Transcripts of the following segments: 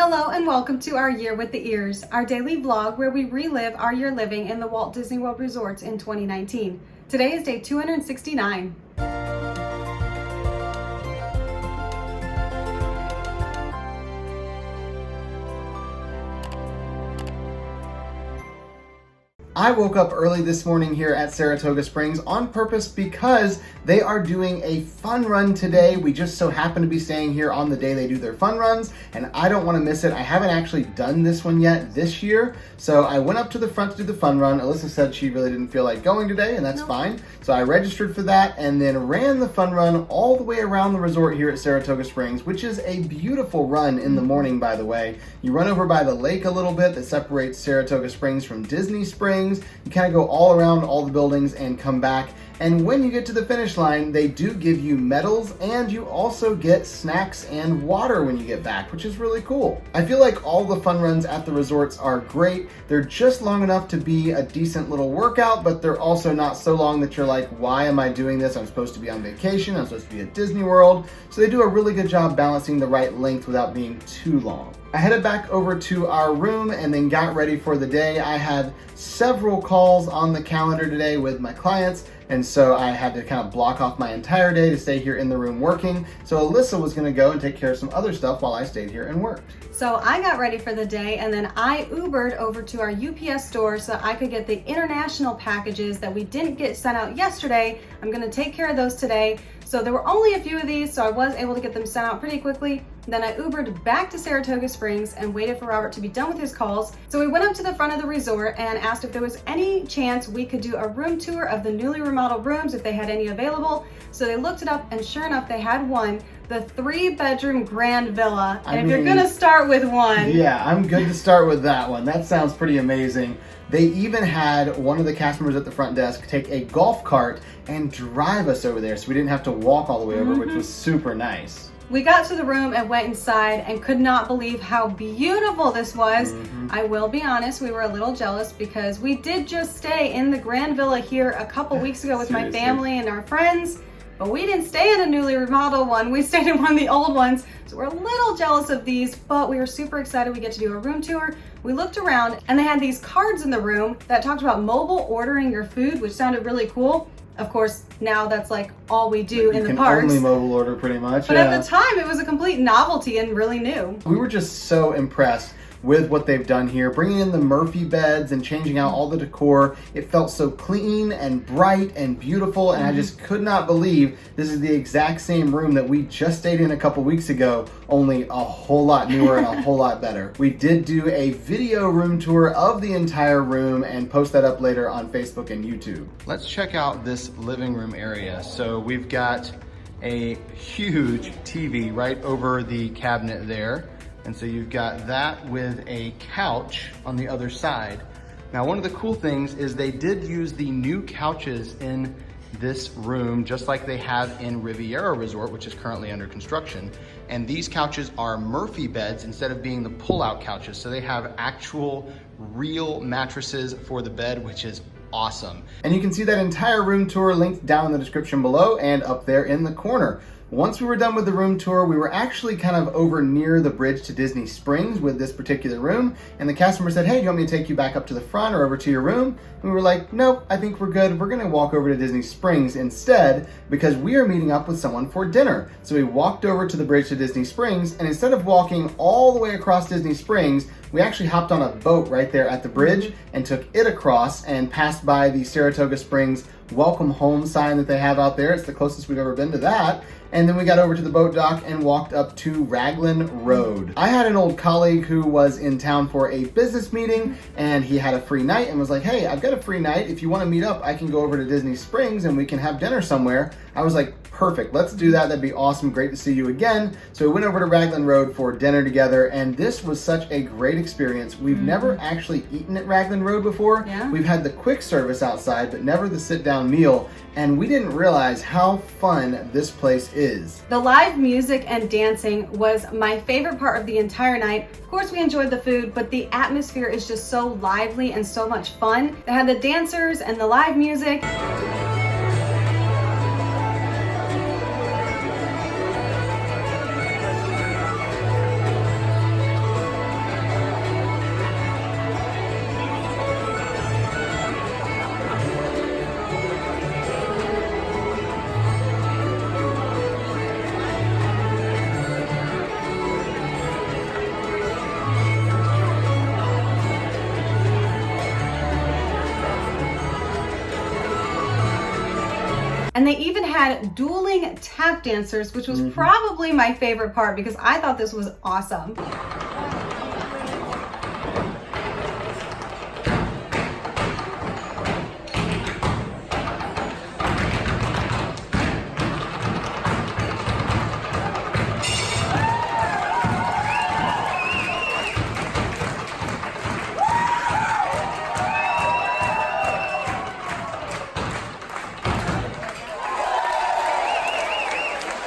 Hello and welcome to our Year with the Ears, our daily vlog where we relive our year living in the Walt Disney World resorts in 2019. Today is day 269. I woke up early this morning here at Saratoga Springs on purpose because they are doing a fun run today. We just so happen to be staying here on the day they do their fun runs, and I don't want to miss it. I haven't actually done this one yet this year, so I went up to the front to do the fun run. Alyssa said she really didn't feel like going today, and that's fine. So I registered for that and then ran the fun run all the way around the resort here at Saratoga Springs, which is a beautiful run in the morning, by the way. You run over by the lake a little bit that separates Saratoga Springs from Disney Springs. You kind of go all around all the buildings and come back. And when you get to the finish line, they do give you medals and you also get snacks and water when you get back, which is really cool. I feel like all the fun runs at the resorts are great. They're just long enough to be a decent little workout, but they're also not so long that you're like, why am I doing this? I'm supposed to be on vacation. I'm supposed to be at Disney World. So they do a really good job balancing the right length without being too long. I headed back over to our room and then got ready for the day. I had several calls on the calendar today with my clients, and so I had to kind of block off my entire day to stay here in the room working. So Alyssa was gonna go and take care of some other stuff while I stayed here and worked. So I got ready for the day and then I Ubered over to our UPS store so I could get the international packages that we didn't get sent out yesterday. I'm gonna take care of those today. So there were only a few of these, so I was able to get them sent out pretty quickly. Then I Ubered back to Saratoga Springs and waited for Robert to be done with his calls. So we went up to the front of the resort and asked if there was any chance we could do a room tour of the newly remodeled rooms, if they had any available. So they looked it up and sure enough, they had one, the 3-bedroom grand villa. And if you're gonna start with one. Yeah, I'm good to start with that one. That sounds pretty amazing. They even had one of the cast members at the front desk take a golf cart and drive us over there so we didn't have to walk all the way over, which was super nice. We got to the room and went inside and could not believe how beautiful this was. I will be honest, we were a little jealous because we did just stay in the Grand Villa here a couple weeks ago with my family and our friends, but we didn't stay in a newly remodeled one. We stayed in one of the old ones. So we're a little jealous of these, but we were super excited we get to do a room tour. We looked around and they had these cards in the room that talked about mobile ordering your food, which sounded really cool. Of course, now that's like all we do in the parks. You can only mobile order pretty much. But at the time, it was a complete novelty and really new. We were just so impressed with what they've done here, bringing in the Murphy beds and changing out all the decor. It felt so clean and bright and beautiful, and I just could not believe this is the exact same room that we just stayed in a couple weeks ago, only a whole lot newer and a whole lot better. We did do a video room tour of the entire room and post that up later on Facebook and YouTube. Let's check out this living room area. So we've got a huge TV right over the cabinet there. And so you've got that with a couch on the other side. Now, one of the cool things is they did use the new couches in this room, just like they have in Riviera Resort, which is currently under construction. And these couches are Murphy beds instead of being the pull-out couches. So they have actual real mattresses for the bed, which is awesome. And you can see that entire room tour linked down in the description below and up there in the corner. Once we were done with the room tour, we were actually kind of over near the bridge to Disney Springs with this particular room, and the cast member said, hey, do you want me to take you back up to the front or over to your room? And we were like, nope, I think we're good. We're gonna walk over to Disney Springs instead because we are meeting up with someone for dinner. So we walked over to the bridge to Disney Springs, and instead of walking all the way across Disney Springs, we actually hopped on a boat right there at the bridge and took it across and passed by the Saratoga Springs welcome home sign that they have out there. It's the closest we've ever been to that. And then we got over to the boat dock and walked up to Raglan Road. I had an old colleague who was in town for a business meeting and he had a free night and was like, hey, I've got a free night. If you want to meet up, I can go over to Disney Springs and we can have dinner somewhere. I was like, perfect, let's do that. That'd be awesome. Great to see you again. So we went over to Raglan Road for dinner together, and this was such a great experience. We've never actually eaten at Raglan Road before. We've had the quick service outside, but never the sit-down meal, and we didn't realize how fun this place is. The live music and dancing was my favorite part of the entire night. Of course, we enjoyed the food, but the atmosphere is just so lively and so much fun. They had the dancers and the live music. And they even had dueling tap dancers, which was probably my favorite part because I thought this was awesome.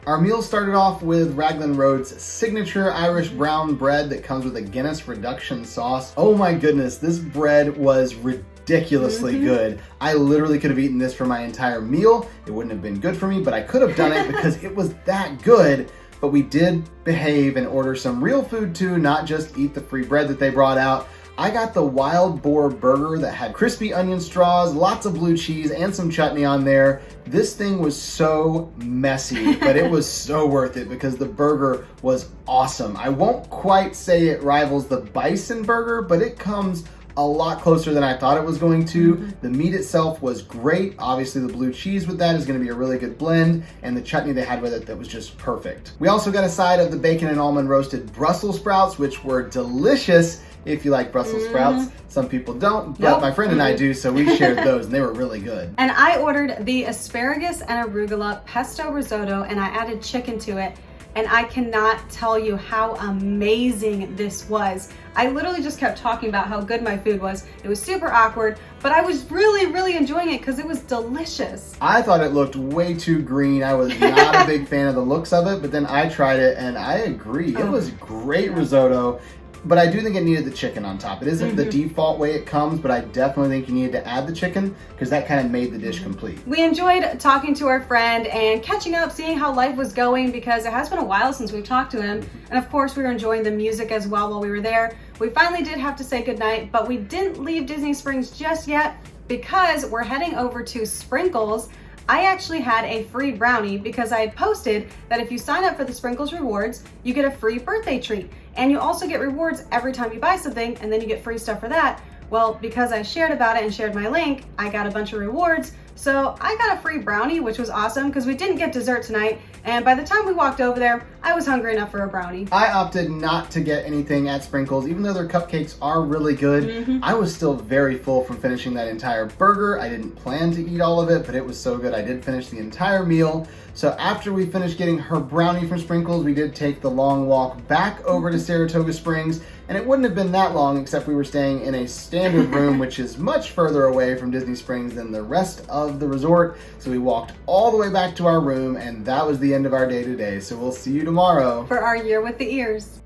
Our meal started off with Raglan Road's signature Irish brown bread that comes with a Guinness reduction sauce. Oh my goodness, this bread was ridiculously good. I literally could have eaten this for my entire meal. It wouldn't have been good for me, but I could have done it because it was that good. But we did behave and order some real food too, not just eat the free bread that they brought out. I got the wild boar burger that had crispy onion straws, lots of blue cheese, and some chutney on there. This thing was so messy, but it was so worth it because the burger was awesome. I won't quite say it rivals the bison burger, but it comes a lot closer than I thought it was going to. The meat itself was great. Obviously the blue cheese with that is going to be a really good blend, and the chutney they had with it that was just perfect. We also got a side of the bacon and almond roasted Brussels sprouts, which were delicious if you like Brussels sprouts. Some people don't, but my friend and I do, so we shared those and they were really good. And I ordered the asparagus and arugula pesto risotto, and I added chicken to it. And I cannot tell you how amazing this was. I literally just kept talking about how good my food was. It was super awkward, but I was really, really enjoying it because it was delicious. I thought it looked way too green. I was not a big fan of the looks of it, but then I tried it and I agree. It was great risotto. But I do think it needed the chicken on top. It isn't the default way it comes, but I definitely think you needed to add the chicken because that kind of made the dish complete. We enjoyed talking to our friend and catching up, seeing how life was going because it has been a while since we've talked to him. And of course, we were enjoying the music as well while we were there. We finally did have to say goodnight, but we didn't leave Disney Springs just yet because we're heading over to Sprinkles. I actually had a free brownie because I had posted that if you sign up for the Sprinkles rewards, you get a free birthday treat. And you also get rewards every time you buy something, and then you get free stuff for that. Well, because I shared about it and shared my link, I got a bunch of rewards. So I got a free brownie, which was awesome because we didn't get dessert tonight. And by the time we walked over there, I was hungry enough for a brownie. I opted not to get anything at Sprinkles, even though their cupcakes are really good. I was still very full from finishing that entire burger. I didn't plan to eat all of it, but it was so good. I did finish the entire meal. So after we finished getting her brownie from Sprinkles, we did take the long walk back over to Saratoga Springs. And it wouldn't have been that long, except we were staying in a standard room, which is much further away from Disney Springs than the rest of the resort. So we walked all the way back to our room, and that was the end of our day today. So we'll see you tomorrow for our Year with the Ears.